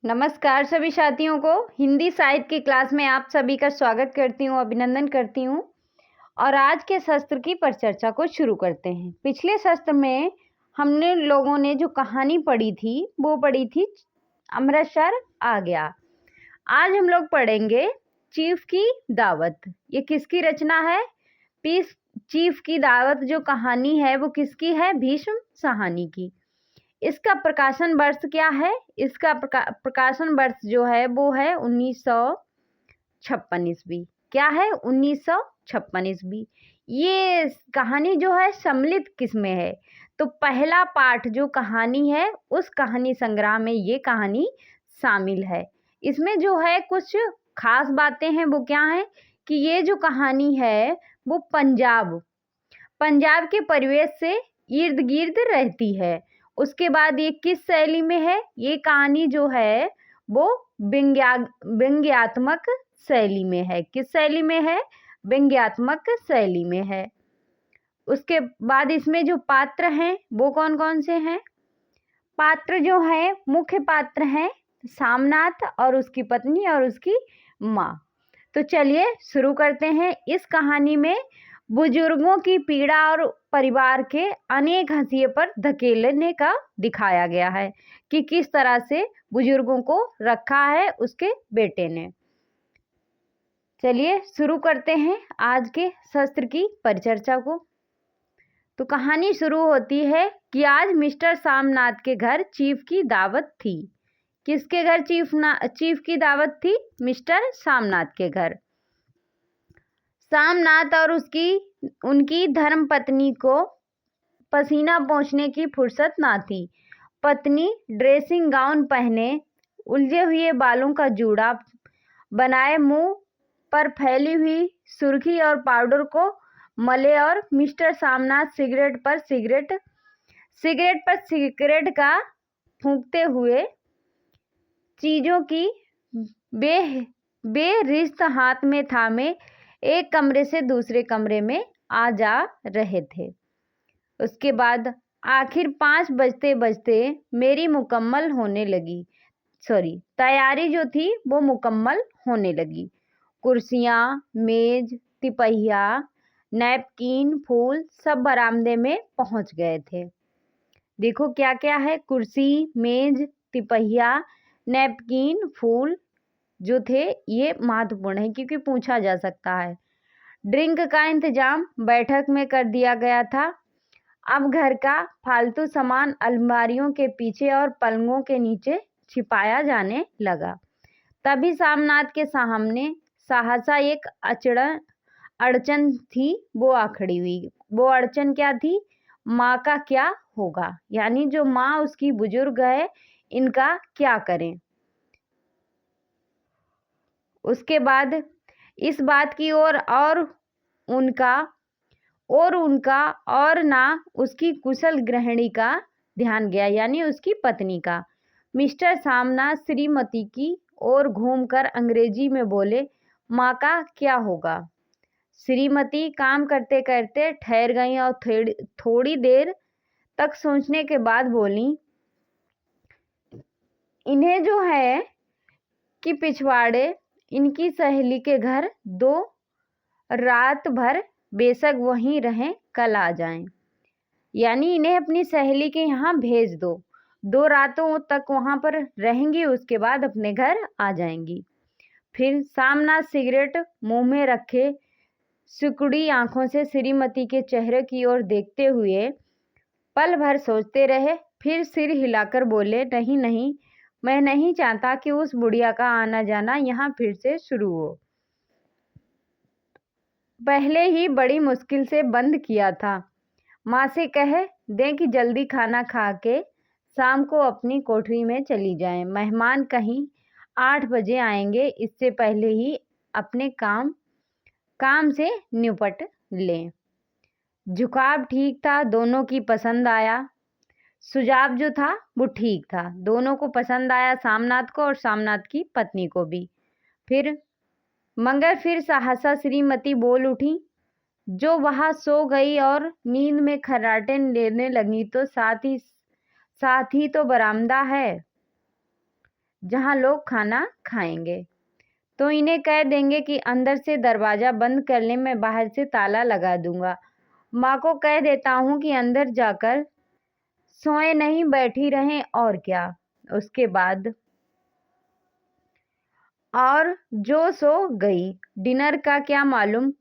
नमस्कार सभी साथियों को। हिंदी साहित्य की क्लास में आप सभी का स्वागत करती हूँ, अभिनंदन करती हूँ। और आज के शस्त्र की परिचर्चा को शुरू करते हैं। पिछले शस्त्र में हमने लोगों ने जो कहानी पढ़ी थी वो पढ़ी थी अमृतसर आ गया। आज हम लोग पढ़ेंगे चीफ की दावत। ये किसकी रचना है? चीफ की दावत जो कहानी है वो किसकी है? भीष्म साहनी की। इसका प्रकाशन वर्ष क्या है? इसका प्रकाशन वर्ष जो है वो है 1956 ईस्वी। क्या है? 1956 ईस्वी। ये कहानी जो है सम्मिलित किसमें है? तो पहला पाठ जो कहानी है उस कहानी संग्रह में ये कहानी शामिल है। इसमें जो है कुछ खास बातें हैं, वो क्या है कि ये जो कहानी है वो पंजाब के परिवेश से इर्द गिर्द रहती है। उसके बाद ये किस शैली में है? ये कहानी जो है वो व्यंग्यात्मक शैली में है। किस शैली में है? व्यंग्यात्मक शैली में है। उसके बाद इसमें जो पात्र हैं वो कौन कौन से हैं? पात्र जो है, मुख्य पात्र हैं सामनाथ और उसकी पत्नी और उसकी माँ। तो चलिए शुरू करते हैं। इस कहानी में बुजुर्गों की पीड़ा और परिवार के अनेक हंसिए पर धकेलने का दिखाया गया है कि किस तरह से बुजुर्गों को रखा है उसके बेटे ने। चलिए शुरू करते हैं आज के शस्त्र की परिचर्चा को। तो कहानी शुरू होती है कि आज मिस्टर सामनाथ के घर चीफ की दावत थी। किसके घर चीफ की दावत थी? मिस्टर सामनाथ के घर। सामनाथ और उनकी धर्म पत्नी को पसीना पोंछने की फुर्सत ना थी। पत्नी ड्रेसिंग गाउन पहने, उलझे हुए बालों का जूड़ा बनाए, मुंह पर फैली हुई सुर्खी और पाउडर को मले और मिस्टर सामनाथ सिगरेट पर सिगरेट का फूंकते हुए चीजों की बेरिश्त हाथ में थामे एक कमरे से दूसरे कमरे में आ जा रहे थे। उसके बाद आखिर 5 बजते बजते मेरी तैयारी जो थी वो मुकम्मल होने लगी। कुर्सियाँ, मेज, तिपहिया, नैपकिन, फूल सब बरामदे में पहुंच गए थे। देखो क्या क्या है। कुर्सी, मेज, तिपहिया, नैपकिन, फूल जो थे ये महत्वपूर्ण है क्योंकि पूछा जा सकता है। ड्रिंक का इंतजाम बैठक में कर दिया गया था। अब घर का फालतू सामान अलमारियों के पीछे और पलंगों के नीचे छिपाया जाने लगा। तभी सामनाथ के सामने सहसा एक अड़चन थी, वो आ खड़ी हुई। वो अड़चन क्या थी? माँ का क्या होगा, यानी जो माँ उसकी बुजुर्ग है, इनका क्या करें। उसके बाद इस बात की ओर उनका और ना उसकी कुशल गृहिणी का ध्यान गया, यानी उसकी पत्नी का। मिस्टर सामना श्रीमती की ओर घूमकर अंग्रेजी में बोले, माँ का क्या होगा? श्रीमती काम करते करते ठहर गई और थोड़ी देर तक सोचने के बाद बोली, इन्हें जो है कि पिछवाड़े इनकी सहेली के घर 2 रात भर बेशक वहीं रहें, कल आ जाएं। यानी इन्हें अपनी सहेली के यहाँ भेज दो, 2 रातों तक वहां पर रहेंगी, उसके बाद अपने घर आ जाएंगी। फिर सामनाथ सिगरेट मुंह में रखे सिकुड़ी आंखों से श्रीमती के चेहरे की ओर देखते हुए पल भर सोचते रहे। फिर सिर हिलाकर बोले, नहीं नहीं, मैं नहीं चाहता कि उस बुढ़िया का आना जाना यहाँ फिर से शुरू हो। पहले ही बड़ी मुश्किल से बंद किया था। माँ से कह दें कि जल्दी खाना खा के शाम को अपनी कोठरी में चली जाएं। मेहमान कहीं 8 बजे आएंगे, इससे पहले ही अपने काम से निपट लें। झुकाव ठीक था, दोनों की पसंद आया। सुझाव जो था वो ठीक था, दोनों को पसंद आया, सामनाथ को और सामनाथ की पत्नी को भी। मगर फिर सहसा श्रीमती बोल उठी, जो वहां सो गई और नींद में खर्राटे लेने लगी, तो साथ ही तो बरामदा है। जहाँ लोग खाना खाएंगे। तो इन्हें कह देंगे कि अंदर से दरवाज़ा बंद कर लें, मैं बाहर से ताला लगा दूंगा। माँ को कह देता हूँ कि अंदर जाकर सोए नहीं, बैठी रहें और क्या। उसके बाद और जो सो गई। डिनर का क्या मालूम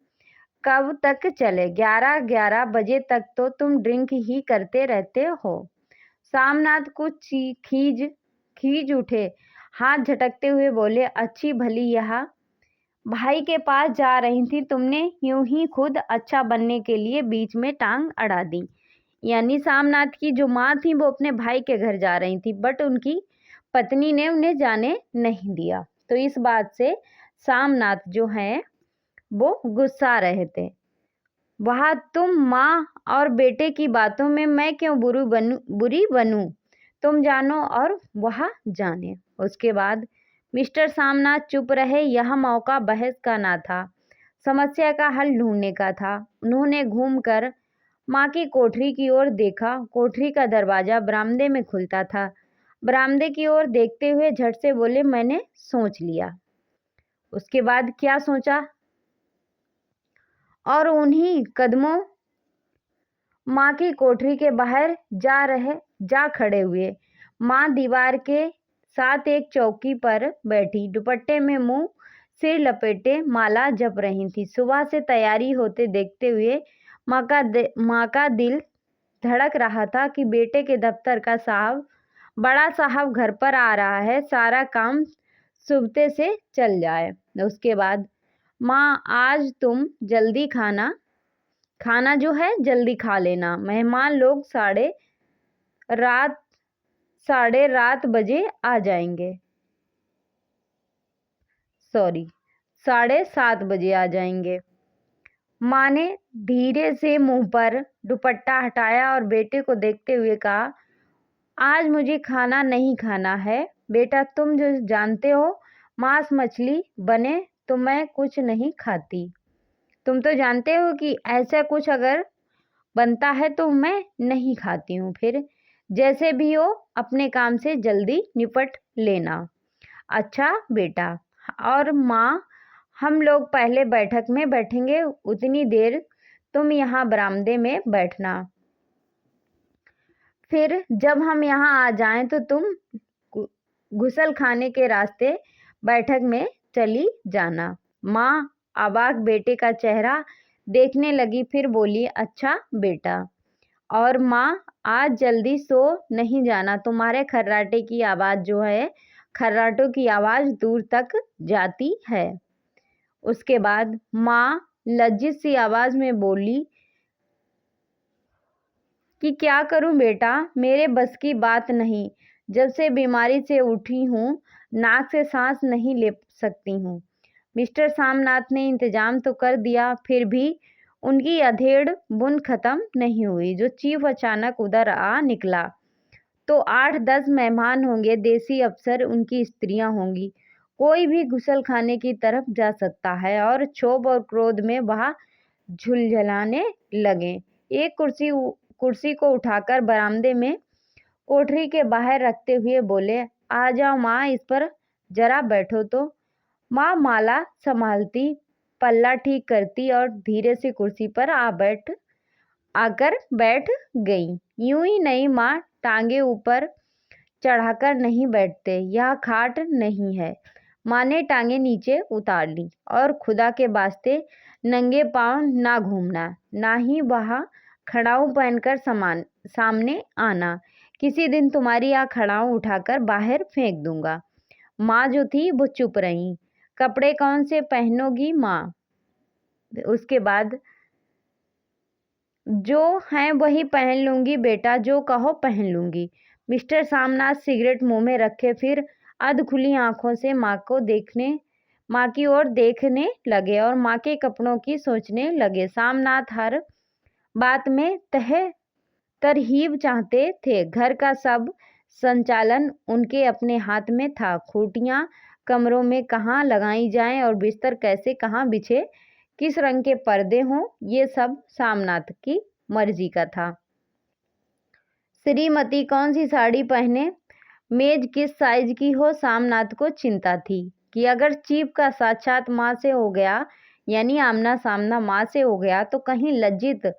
कब तक चले, 11 बजे तक तो तुम ड्रिंक ही करते रहते हो। सामनाथ कुछ खीज उठे, हाथ झटकते हुए बोले, अच्छी भली यहाँ भाई के पास जा रही थी, तुमने यूं ही खुद अच्छा बनने के लिए बीच में टांग अड़ा दी। यानी सामनाथ की जो माँ थी वो अपने भाई के घर जा रही थी, बट उनकी पत्नी ने उन्हें जाने नहीं दिया। तो इस बात से सामनाथ जो है वो गुस्सा रहे थे। वहाँ तुम माँ और बेटे की बातों में मैं क्यों बुरी बनूं, तुम जानो और वह जाने। उसके बाद मिस्टर सामनाथ चुप रहे। यह मौका बहस का ना था, समस्या का हल ढूंढने का था। उन्होंने घूमकर माँ की कोठरी की ओर देखा। कोठरी का दरवाजा बरामदे में खुलता था। बरामदे की ओर देखते हुए झट से बोले, मैंने सोच लिया। उसके बाद क्या सोचा? और उन्हीं कदमों माँ की कोठरी के बाहर जा खड़े हुए। माँ दीवार के साथ एक चौकी पर बैठी, दुपट्टे में मुंह सिर लपेटे माला जप रही थी। सुबह से तैयारी होते देखते हुए माँ का दिल धड़क रहा था कि बेटे के दफ्तर का बड़ा साहब घर पर आ रहा है, सारा काम सुबह से चल जाए। उसके बाद, माँ आज तुम जल्दी खाना जो है जल्दी खा लेना, मेहमान लोग साढ़े रात बजे आ जाएंगे, 7:30 बजे आ जाएंगे। माँ ने धीरे से मुंह पर दुपट्टा हटाया और बेटे को देखते हुए कहा, आज मुझे खाना नहीं खाना है बेटा, तुम जो जानते हो मांस मछली बने तो मैं कुछ नहीं खाती। तुम तो जानते हो कि ऐसा कुछ अगर बनता है तो मैं नहीं खाती हूँ। फिर जैसे भी हो अपने काम से जल्दी निपट लेना। अच्छा बेटा। और माँ, हम लोग पहले बैठक में बैठेंगे, उतनी देर तुम यहाँ बरामदे में बैठना, फिर जब हम यहाँ आ जाएं तो तुम गुसल खाने के रास्ते बैठक में चली जाना। माँ अबाक बेटे का चेहरा देखने लगी, फिर बोली, अच्छा बेटा। और माँ आज जल्दी सो नहीं जाना, तुम्हारे खर्राटे की आवाज़ जो है, खर्राटों की आवाज़ दूर तक जाती है। उसके बाद माँ लज्जित सी आवाज़ में बोली कि क्या करूं बेटा, मेरे बस की बात नहीं, जब से बीमारी से उठी हूँ नाक से सांस नहीं ले सकती हूँ। मिस्टर सामनाथ ने इंतजाम तो कर दिया, फिर भी उनकी अधेड़ बुन खत्म नहीं हुई। जो चीफ अचानक उधर आ निकला तो 8-10 मेहमान होंगे, देसी अफसर, उनकी स्त्रियां होंगी। कोई भी गुसल खाने की तरफ जा सकता है। और क्षोभ और क्रोध में वह झुलझलाने लगे। एक कुर्सी को उठाकर बरामदे में कोठरी के बाहर रखते हुए बोले, आ जाओ माँ, इस पर जरा बैठो तो। माँ माला संभालती, पल्ला ठीक करती और धीरे से कुर्सी पर आकर बैठ गई। यूं ही नहीं माँ, टांगे ऊपर चढ़ाकर नहीं बैठते, यह खाट नहीं है। माँ ने टांगे नीचे उतार ली। और खुदा के वास्ते नंगे पांव ना घूमना, ना ही वहाँ खड़ाऊ पहनकर सामने आना। किसी दिन तुम्हारी यह खड़ाऊ उठाकर बाहर फेंक दूंगा। माँ जो थी वो चुप रही। कपड़े कौन से पहनोगी माँ? उसके बाद, जो है वही पहन लूंगी बेटा, जो कहो पहन लूंगी। मिस्टर सामनाथ सिगरेट मुंह में रखे फिर अध खुली आंखों से माँ की ओर देखने लगे और माँ के कपड़ों की सोचने लगे। सामनाथ हर बात में तरहीब चाहते थे। घर का सब संचालन उनके अपने हाथ में था। खूंटियाँ कमरों में कहाँ लगाई जाएं और बिस्तर कैसे कहाँ बिछे, किस रंग के पर्दे हों, ये सब सामनाथ की मर्जी का था। श्रीमती कौन सी साड़ी पहने, मेज किस साइज की हो, सामनाथ को चिंता थी कि अगर चीफ का साक्षात माँ से हो गया, यानी आमना सामना माँ से हो गया, तो कहीं लज्जित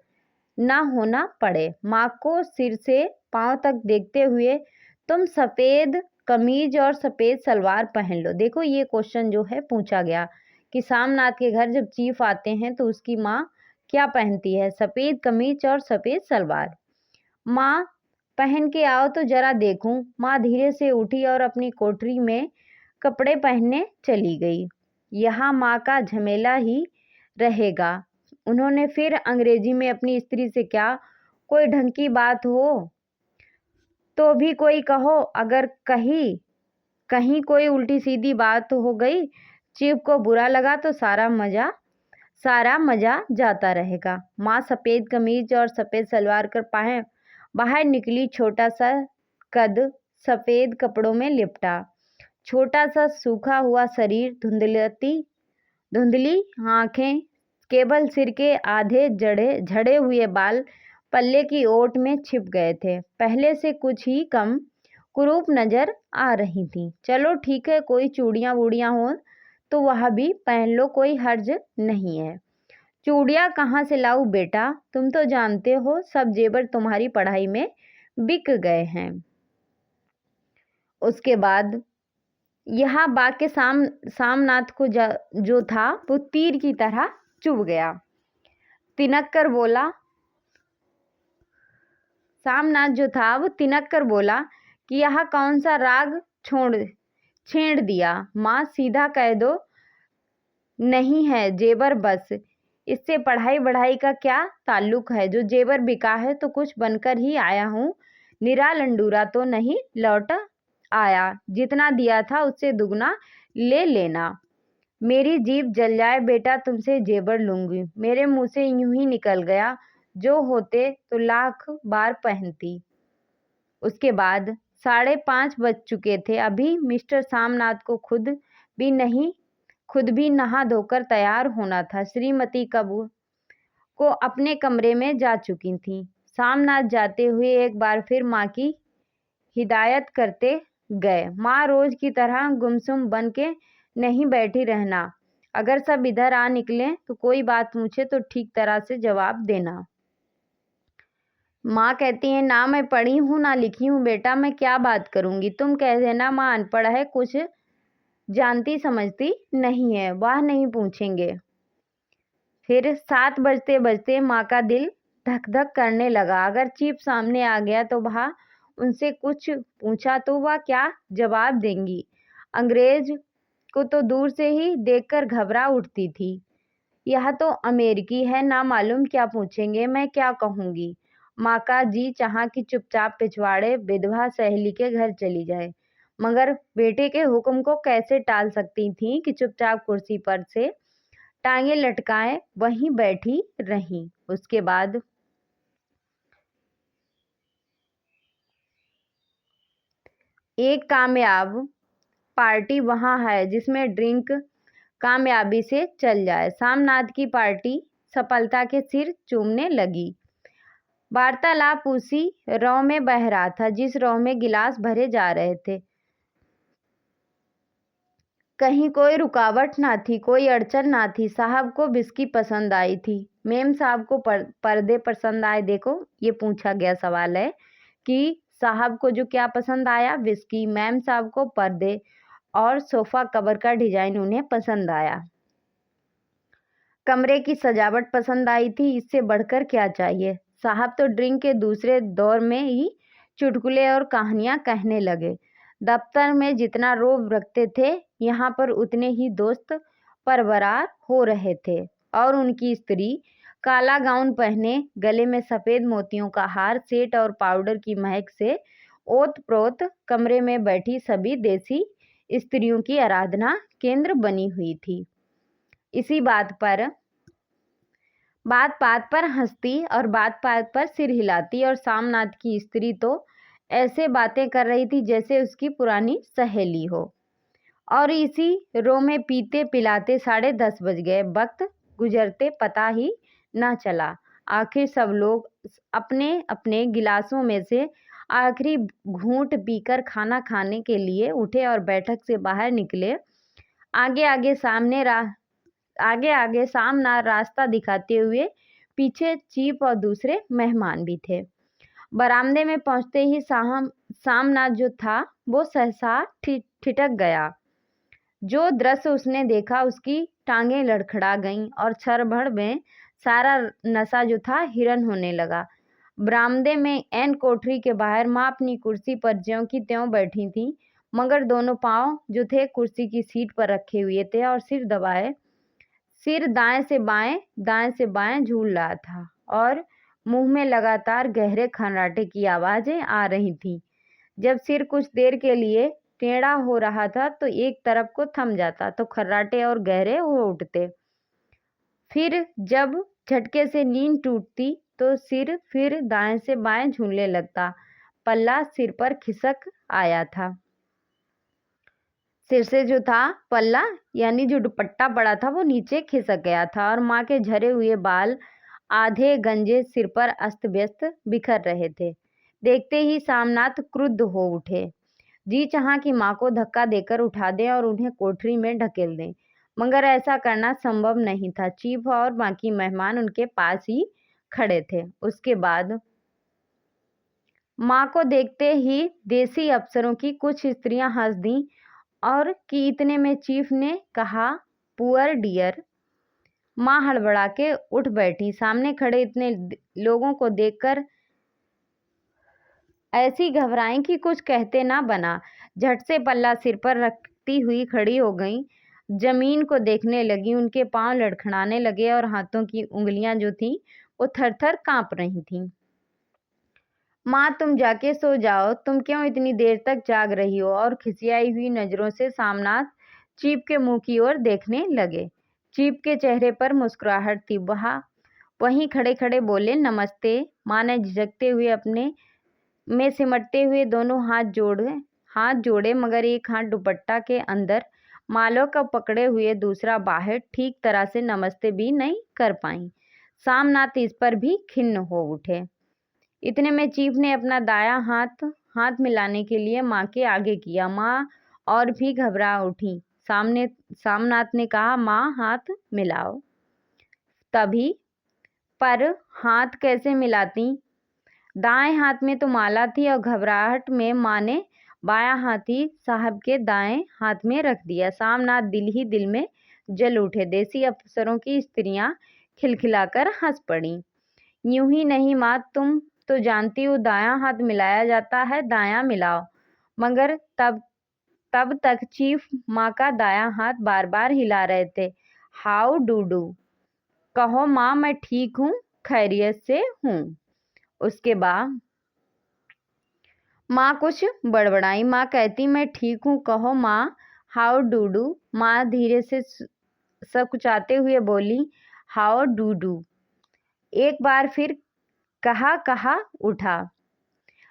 ना होना पड़े। माँ को सिर से पांव तक देखते हुए, तुम सफ़ेद कमीज और सफ़ेद सलवार पहन लो। देखो ये क्वेश्चन जो है पूछा गया कि सामनाथ के घर जब चीफ आते हैं तो उसकी माँ क्या पहनती है, सफ़ेद कमीज और सफ़ेद सलवार। माँ पहन के आओ तो जरा देखूं। माँ धीरे से उठी और अपनी कोठरी में कपड़े पहनने चली गई। यहाँ माँ का झमेला ही रहेगा। उन्होंने फिर अंग्रेजी में अपनी स्त्री से, क्या कोई ढंग की बात हो तो भी कोई कहो, अगर कहीं कोई उल्टी सीधी बात हो गई, चीफ को बुरा लगा तो सारा मजा जाता रहेगा। माँ सफ़ेद कमीज और सफ़ेद सलवार कर बाहर निकली। छोटा सा कद सफ़ेद कपड़ों में लिपटा, छोटा सा सूखा हुआ शरीर, धुंधली आंखें, केवल सिर के आधे झड़े हुए बाल पल्ले की ओट में छिप गए थे, पहले से कुछ ही कम कुरूप नजर आ रही थी। चलो ठीक है, कोई चूड़ियाँ वूड़ियाँ हो तो वह भी पहन लो, कोई हर्ज नहीं है। चूड़ियाँ कहाँ से लाऊं बेटा, तुम तो जानते हो सब जेवर तुम्हारी पढ़ाई में बिक गए हैं। उसके बाद यह वाक्य सामनाथ को जो था वो तीर की तरह चुभ गया। तिनक कर बोला, सामनाथ जो था वो तिनक कर बोला कि यह कौन सा राग छेड़ दिया। माँ सीधा कह दो, नहीं है जेवर, बस इससे पढ़ाई बढ़ाई का क्या ताल्लुक है। जो जेवर बिका है तो कुछ बनकर ही आया हूँ, निरा लंडूरा तो नहीं लौट आया। जितना दिया था उससे दुगना ले लेना। मेरी जीभ जल जाए बेटा, तुमसे जेवर लूंगी। मेरे मुंह से यूं ही निकल गया, जो होते तो लाख बार पहनती। उसके बाद 5:30 बज चुके थे। अभी मिस्टर सामनाथ को खुद भी नहा धोकर तैयार होना था। श्रीमती कबू को अपने कमरे में जा चुकी थी। सामनाथ जाते हुए एक बार फिर माँ की हिदायत करते गए, माँ रोज की तरह गुमसुम बन के नहीं बैठी रहना। अगर सब इधर आ निकले तो कोई बात पूछे तो ठीक तरह से जवाब देना। माँ कहती हैं, ना मैं पढ़ी हूँ ना लिखी हूँ बेटा, मैं क्या बात करूँगी। तुम कह देना माँ अनपढ़ है, कुछ जानती समझती नहीं है, वह नहीं पूछेंगे। फिर 7 बजते बजते माँ का दिल धक धक करने लगा। अगर चीफ सामने आ गया तो वह उनसे कुछ पूछा तो वह क्या जवाब देंगी। अंग्रेज को तो दूर से ही देखकर घबरा उठती थी। यह तो अमेरिकी है, ना मालूम क्या पूछेंगे, मैं क्या कहूँगी। माँ का जी चाहा कि चुपचाप पिछवाड़े विधवा सहेली के घर चली जाए, मगर बेटे के हुक्म को कैसे टाल सकती थी कि चुपचाप कुर्सी पर से टांगे लटकाए वहीं बैठी रहीं। उसके बाद एक कामयाब पार्टी वहाँ है जिसमें ड्रिंक कामयाबी से चल जाए। सामनाथ की पार्टी सफलता के सिर चूमने लगी। वार्तालाप उसी रौ में बह रहा था जिस रौ में गिलास भरे जा रहे थे। कहीं कोई रुकावट ना थी, कोई अड़चन ना थी। साहब को विस्की पसंद आई थी, मेम साहब को पर्दे पसंद आए। देखो ये पूछा गया सवाल है कि साहब को जो क्या पसंद आया, विस्की, मैम साहब को पर्दे और सोफा कवर का डिजाइन उन्हें पसंद आया। कमरे की सजावट पसंद आई थी, इससे बढ़कर क्या चाहिए। साहब तो ड्रिंक के दूसरे दौर में ही चुटकुले और कहानियां कहने लगे। दफ्तर में जितना रोब रखते थे, यहाँ पर उतने ही दोस्त परवरार हो रहे थे। और उनकी स्त्री काला गाउन पहने, गले में सफ़ेद मोतियों का हार, सेंट और पाउडर की महक से ओत-प्रोत कमरे में बैठी सभी देसी स्त्रियों की आराधना केंद्र बनी हुई थी। इसी बात बात पर हंसती और बात पर सिर हिलाती, और सामनाथ की स्त्री तो ऐसे बातें कर रही थी जैसे उसकी पुरानी सहेली हो। और इसी रो में पीते पिलाते 10:30 बज गए। वक्त गुजरते पता ही ना चला। आखिर सब लोग अपने अपने गिलासों में से आखिरी घूंट पीकर खाना खाने के लिए उठे और बैठक से बाहर निकले। आगे आगे सामना रास्ता दिखाते हुए पीछे चीफ और दूसरे मेहमान भी थे। बरामदे में पहुंचते ही सामना जो था वो सहसा ठिठक गया। जो दृश्य उसने देखा उसकी टांगें लड़खड़ा गईं और क्षण में सारा नशा जो था हिरन होने लगा। बरामदे में एन कोठरी के बाहर माँ अपनी कुर्सी पर ज्यों की त्यों बैठी थी, मगर दोनों पांव जो थे कुर्सी की सीट पर रखे हुए थे और सिर दाएं से बाएं झूल रहा था और मुंह में लगातार गहरे खर्राटे की आवाजें आ रही थीं। जब सिर कुछ देर के लिए टेढ़ा हो रहा था तो एक तरफ को थम जाता तो खर्राटे और गहरे हो उठते। फिर जब झटके से नींद टूटती तो सिर फिर दाएं से बाएं झूलने लगता। पल्ला सिर पर खिसक आया था। सिर से जो था पल्ला यानी जो दुपट्टा पड़ा था वो नीचे खिसक गया था और माँ के झरे हुए बाल आधे गंजे सिर पर अस्त व्यस्त बिखर रहे थे। देखते ही सामनाथ क्रुद्ध हो उठे। जी चाहा कि माँ को धक्का देकर उठा दें और उन्हें कोठरी में ढकेल दें, मगर ऐसा करना संभव नहीं था। चीफ और बाकी मेहमान उनके पास ही खड़े थे। उसके बाद माँ को देखते ही देसी अफसरों की कुछ स्त्रियां हंस दी और कि इतने में चीफ ने कहा, पुअर डियर। माँ हड़बड़ा के उठ बैठी। सामने खड़े इतने लोगों को देखकर ऐसी घबराई कि कुछ कहते ना बना। झट से पल्ला सिर पर रखती हुई खड़ी हो गई, जमीन को देखने लगी। उनके पांव लड़खड़ाने लगे और हाथों की उंगलियां जो थीं वो थर थर कांप रही थीं। माँ तुम जाके सो जाओ, तुम क्यों इतनी देर तक जाग रही हो? और खिसियाई हुई नजरों से सामनाथ चीप के मुंह की ओर देखने लगे। चीप के चेहरे पर मुस्कुराहट थी। वहीं खड़े खड़े बोले, नमस्ते। माँ ने झिझकते हुए अपने में सिमटते हुए दोनों हाथ जोड़े, मगर एक हाथ दुपट्टा के अंदर मालों का पकड़े हुए दूसरा बाहर ठीक तरह से नमस्ते भी नहीं कर पाई। सामनाथ इस पर भी खिन्न हो उठे। इतने में चीफ ने अपना दायां हाथ मिलाने के लिए माँ के आगे किया। माँ और भी घबरा उठी। सामनाथ ने कहा, माँ हाथ मिलाओ। तभी पर हाथ कैसे मिलाती? दाएं हाथ में तो माला थी और घबराहट में माँ ने बायां हाथी साहब के दाएं हाथ में रख दिया। सामनाथ दिल ही दिल में जल उठे। देसी अफसरों की स्त्रियां खिलखिलाकर हंस पड़ी। यूं ही नहीं माँ, तुम तो जानती हो दायां हाथ मिलाया जाता है, दायां मिलाओ। मगर तब तक चीफ माँ का दायां हाथ बार बार हिला रहे थे। हाउ डू, कहो माँ मैं ठीक हूँ, खैरियत से हूँ। उसके बाद माँ कुछ बड़बड़ाई। माँ कहती, मैं ठीक हूँ, कहो माँ, हाउ डू। माँ धीरे से सकुचाते हुए बोली, हाउ डू। एक बार फिर कहा उठा।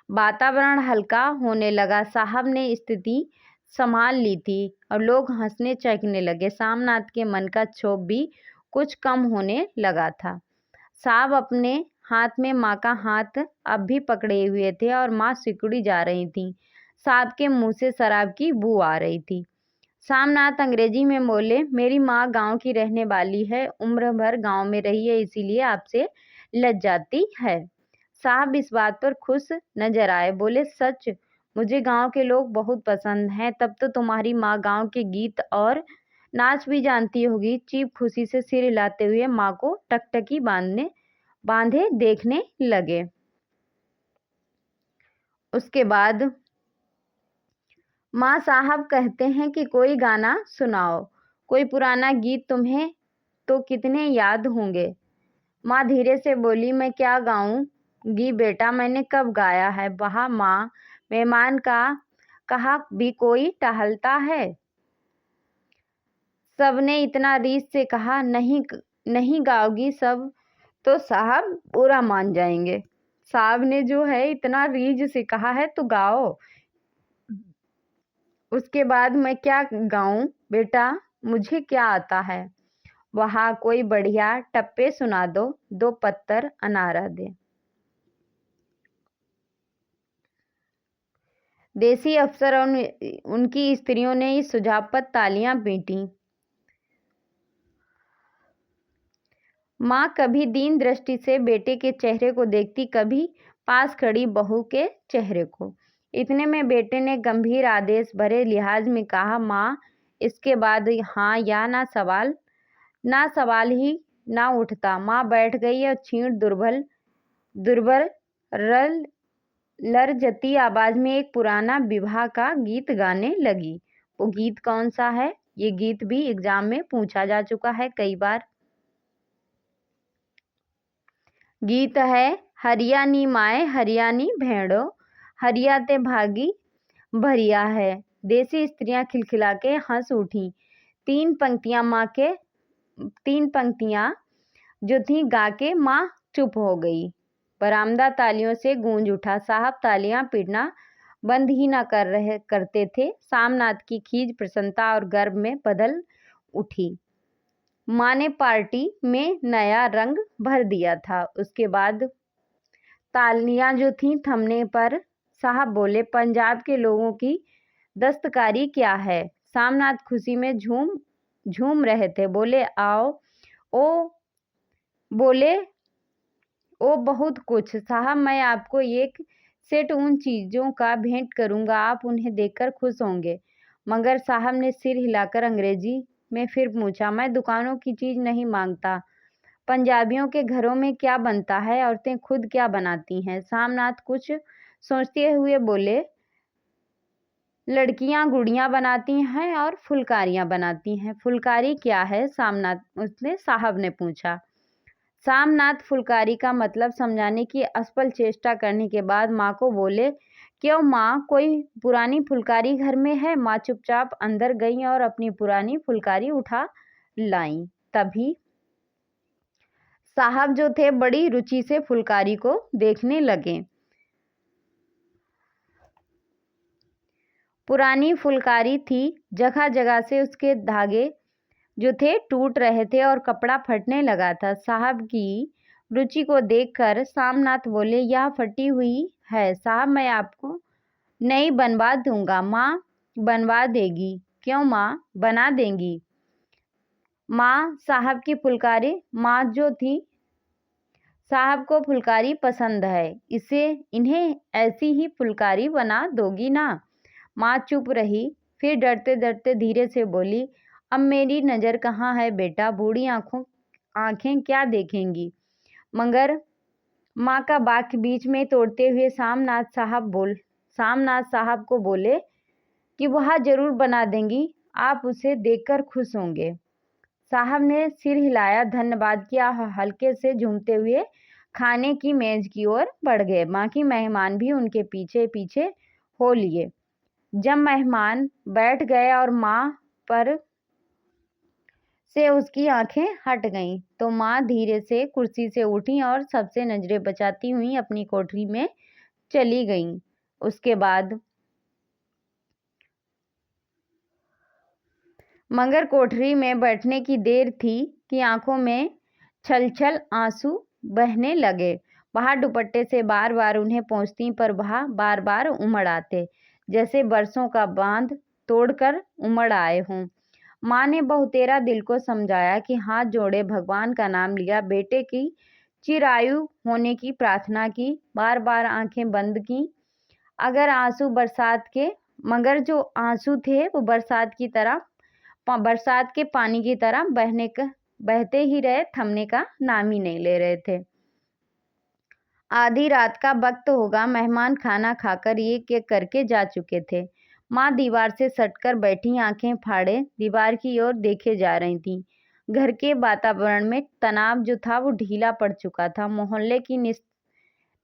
वातावरण हल्का होने लगा। साहब ने स्थिति संभाल ली थी और लोग हंसने चहकने लगे। सामनाथ के मन का क्षोभ भी कुछ कम होने लगा था। साहब अपने हाथ में माँ का हाथ अब भी पकड़े हुए थे और माँ सिकुड़ी जा रही थी। साहब के मुंह से शराब की बू आ रही थी। सामनाथ अंग्रेजी में बोले, मेरी माँ गांव की रहने वाली है, उम्र भर गांव में रही है, इसीलिए आपसे लज जाती है। साहब इस बात पर खुश नजर आए। बोले, सच? मुझे गांव के लोग बहुत पसंद हैं। तब तो तुम्हारी माँ गांव के गीत और नाच भी जानती होगी। चीफ खुशी से सिर हिलाते हुए माँ को टकटकी बांधे देखने लगे। उसके बाद माँ साहब कहते हैं कि कोई गाना सुनाओ, कोई पुराना गीत तुम्हें तो कितने याद होंगे। माँ धीरे से बोली, मैं क्या गाऊंगी बेटा, मैंने कब गाया है। वहाँ माँ, मेहमान का कहा भी कोई टहलता है। सबने इतना रीझ से कहा, नहीं गाओगी सब तो साहब बुरा मान जाएंगे। साहब ने जो है इतना रीझ से कहा है तो गाओ। उसके बाद मैं क्या गाऊं बेटा, मुझे क्या आता है। वहाँ कोई बढ़िया टप्पे सुना दो, 2 पत्तर अनारा दे। देसी अफसर और उनकी स्त्रियों ने इस सुझाव पर तालियां पीटीं। माँ कभी दीन दृष्टि से बेटे के चेहरे को देखती, कभी पास खड़ी बहू के चेहरे को। इतने में बेटे ने गंभीर आदेश भरे लिहाज में कहा, माँ, इसके बाद हाँ या ना सवाल ही ना उठता। माँ बैठ गई और क्षीण दुर्बल लर्जती आवाज में एक पुराना विवाह का गीत गाने लगी। वो गीत कौन सा है? ये गीत भी एग्जाम में पूछा जा चुका है कई बार। गीत है, हरियाणी माए हरियाणी भेड़ो, हरियाते भागी भरिया है। देसी स्त्रियां खिलखिला के हंस उठी। तीन पंक्तियां जो थी गा के माँ चुप हो गई। बरामदा तालियों से गूंज उठा। साहब तालियां पीटना बंद ही ना करते थे। सामनाथ की खीज प्रसन्नता और गर्व में बदल उठी। माँ ने पार्टी में नया रंग भर दिया था। उसके बाद तालियां जो थीं थमने पर साहब बोले, पंजाब के लोगों की दस्तकारी क्या है? सामनाथ खुशी में झूम रहे थे। बोले ओ बहुत कुछ साहब, मैं आपको एक सेट उन चीजों का भेंट करूंगा, आप उन्हें देखकर खुश होंगे। मगर साहब ने सिर हिलाकर अंग्रेजी में फिर पूछा, मैं दुकानों की चीज नहीं मांगता। पंजाबियों के घरों में क्या बनता है? औरतें खुद क्या बनाती हैं? सामनाथ कुछ सोचते हुए बोले, लड़कियां गुड़ियां बनाती हैं और फुलकारियां बनाती हैं। फुलकारी क्या है? साहब ने पूछा। सामनाथ फुलकारी का मतलब समझाने की असफल चेष्टा करने के बाद माँ को बोले, क्यों माँ, कोई पुरानी फुलकारी घर में है? माँ चुपचाप अंदर गई और अपनी पुरानी फुलकारी उठा लाई। तभी साहब जो थे बड़ी रुचि से फुलकारी को देखने लगे। पुरानी फुलकारी थी, जगह जगह से उसके धागे जो थे टूट रहे थे और कपड़ा फटने लगा था। साहब की रुचि को देखकर सामनाथ बोले, यह फटी हुई है साहब, मैं आपको नई बनवा दूंगा। माँ बनवा देगी? क्यों माँ, बना देंगी। माँ साहब की फुलकारी, माँ जो थी, साहब को फुलकारी पसंद है, इन्हें ऐसी ही फुलकारी बना दोगी ना? माँ चुप रही, फिर डरते डरते धीरे से बोली, अब मेरी नज़र कहाँ है बेटा, बूढ़ी आंखें क्या देखेंगी। मगर माँ का वाक्य बीच में तोड़ते हुए सामनाथ साहब को बोले कि वह जरूर बना देंगी, आप उसे देखकर खुश होंगे। साहब ने सिर हिलाया, धन्यवाद किया, हल्के से झूमते हुए खाने की मेज की ओर बढ़ गए। बाकी मेहमान भी उनके पीछे पीछे हो लिए। जब मेहमान बैठ गए और माँ पर से उसकी आंखें हट गईं, तो माँ धीरे से कुर्सी से उठी और सबसे नजरें बचाती हुई अपनी कोठरी में चली गईं। उसके बाद मगर कोठरी में बैठने की देर थी कि आंखों में छल आंसू बहने लगे। बाहर दुपट्टे से बार बार उन्हें पहुंचती, पर वह बार बार उमड़ आते, जैसे बरसों का बांध तोड़कर उमड़ आए हों। माँ ने बहुतेरा दिल को समझाया कि हाथ जोड़े भगवान का नाम लिया, बेटे की चिरायु होने की प्रार्थना की, बार बार आंखें बंद की। मगर जो आंसू थे वो बरसात के पानी की तरह बहते ही रहे, थमने का नाम ही नहीं ले रहे थे। आधी रात का वक्त होगा। मेहमान खाना खाकर एक एक करके जा चुके थे। माँ दीवार से सटकर बैठी, आंखें फाड़े दीवार की ओर देखे जा रही थी। घर के वातावरण में तनाव जो था वो ढीला पड़ चुका था। मोहल्ले की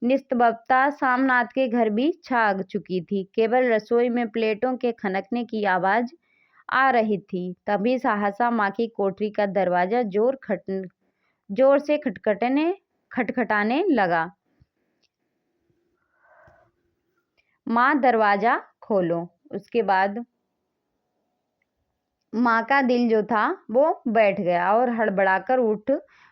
निस्तब्धता सामनाथ के घर भी छा चुकी थी। केवल रसोई में प्लेटों के खनकने की आवाज आ रही थी। तभी सहसा माँ की कोठरी का दरवाजा जोर से खटखटाने लगा। माँ, दरवाजा खोलो। उसके बाद माँ का दिल जो था वो बैठ गया और हड़बड़ाकर उठ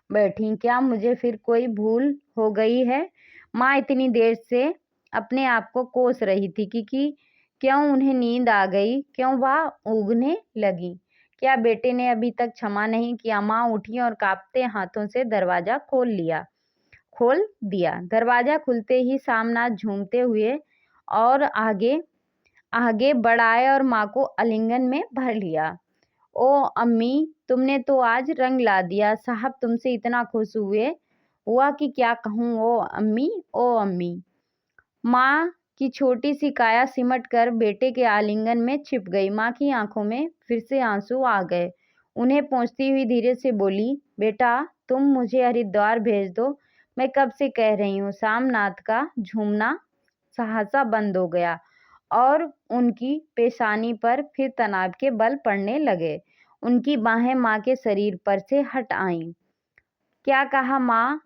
बैठी। क्या मुझे फिर कोई भूल हो गई है? माँ इतनी देर से अपने आप को कोस रही थी कि क्यों उन्हें नींद आ गई? क्यों वह ऊँघने लगी? क्या बेटे ने अभी तक क्षमा नहीं किया? माँ उठी और काँपते हाथों से दरवाज़ा खोल दिया। दरवाज़ा खुलते ही सामनाथ झूमते हुए और आगे बढ़ आए और माँ को आलिंगन में भर लिया। ओ अम्मी, तुमने तो आज रंग ला दिया। साहब तुमसे इतना खुश हुआ कि क्या कहूँ। ओ अम्मी। माँ की छोटी सी काया सिमट कर बेटे के आलिंगन में छिप गई। माँ की आंखों में फिर से आंसू आ गए। उन्हें पोंछती हुई धीरे से बोली, बेटा तुम मुझे हरिद्वार भेज दो। मैं कब से कह रही हूँ। सामनाथ का झूमना सहसा बंद हो गया और उनकी पेशानी पर फिर तनाव के बल पड़ने लगे। उनकी बाहें माँ के शरीर पर से हट आईं। क्या कहा माँ?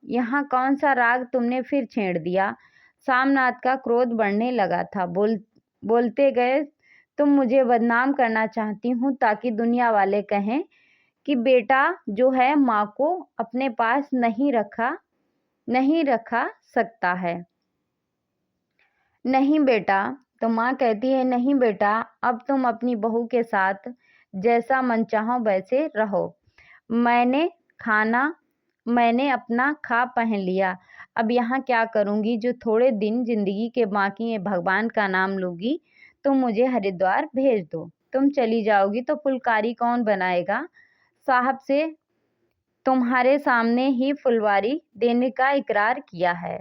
यहाँ कौन सा राग तुमने फिर छेड़ दिया? सामनाथ का क्रोध बढ़ने लगा था। बोलते गए, तुम मुझे बदनाम करना चाहती हूँ ताकि दुनिया वाले कहें कि बेटा जो है माँ को अपने पास नहीं रखा सकता है। नहीं बेटा, तो माँ कहती है, नहीं बेटा, अब तुम अपनी बहू के साथ जैसा मन चाहो वैसे रहो। मैंने अपना खा पहन लिया। अब यहाँ क्या करूँगी? जो थोड़े दिन जिंदगी के बाकी हैं, भगवान का नाम लूँगी। तुम मुझे हरिद्वार भेज दो। तुम चली जाओगी तो फुलकारी कौन बनाएगा? साहब से तुम्हारे सामने ही फुलवारी देने का इकरार किया है।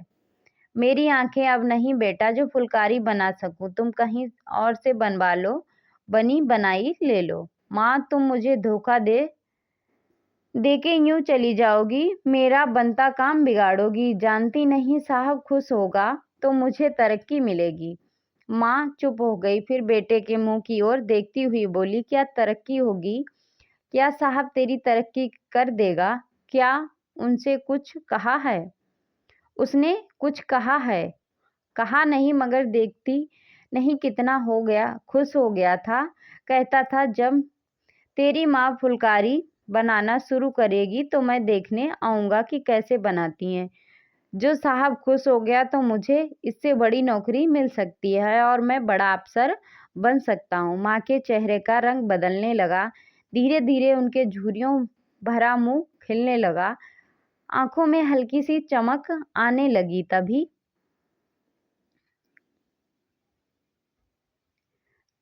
मेरी आंखें अब नहीं बेटा जो फुलकारी बना सकूं। तुम कहीं और से बनवा लो, बनी बनाई ले लो। माँ तुम मुझे धोखा दे के यूं चली जाओगी, मेरा बनता काम बिगाड़ोगी। जानती नहीं साहब खुश होगा तो मुझे तरक्की मिलेगी। माँ चुप हो गई, फिर बेटे के मुंह की ओर देखती हुई बोली, क्या तरक्की होगी? क्या साहब तेरी तरक्की कर देगा? क्या उनसे कुछ कहा है? उसने कुछ कहा है? कहा नहीं, मगर देखती नहीं कितना खुश हो गया था। कहता था जब तेरी माँ फुलकारी बनाना शुरू करेगी तो मैं देखने आऊँगा कि कैसे बनाती हैं। जो साहब खुश हो गया तो मुझे इससे बड़ी नौकरी मिल सकती है और मैं बड़ा अफसर बन सकता हूँ। माँ के चेहरे का रंग बदलने लगा। धीरे धीरे उनके झुर्रियों भरा मुंह खिलने लगा। आंखों में हल्की सी चमक आने लगी। तभी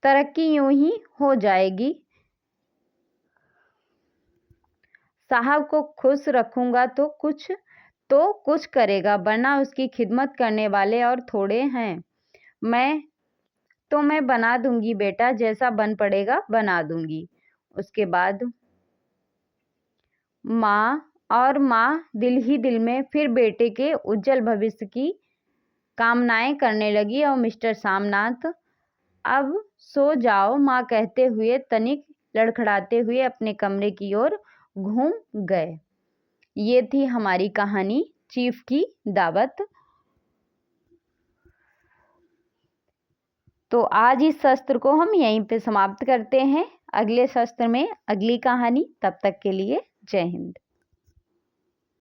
तरक्की यूं ही हो जाएगी। साहब को खुश रखूंगा तो कुछ करेगा, वरना उसकी खिदमत करने वाले और थोड़े हैं। मैं बना दूंगी बेटा, जैसा बन पड़ेगा बना दूंगी। उसके बाद माँ दिल ही दिल में फिर बेटे के उज्जवल भविष्य की कामनाएं करने लगी। और मिस्टर सामनाथ अब सो जाओ, माँ कहते हुए तनिक लड़खड़ाते हुए अपने कमरे की ओर घूम गए। ये थी हमारी कहानी चीफ की दावत। तो आज इस सत्र को हम यहीं पे समाप्त करते हैं। अगले सत्र में अगली कहानी। तब तक के लिए जय हिंद।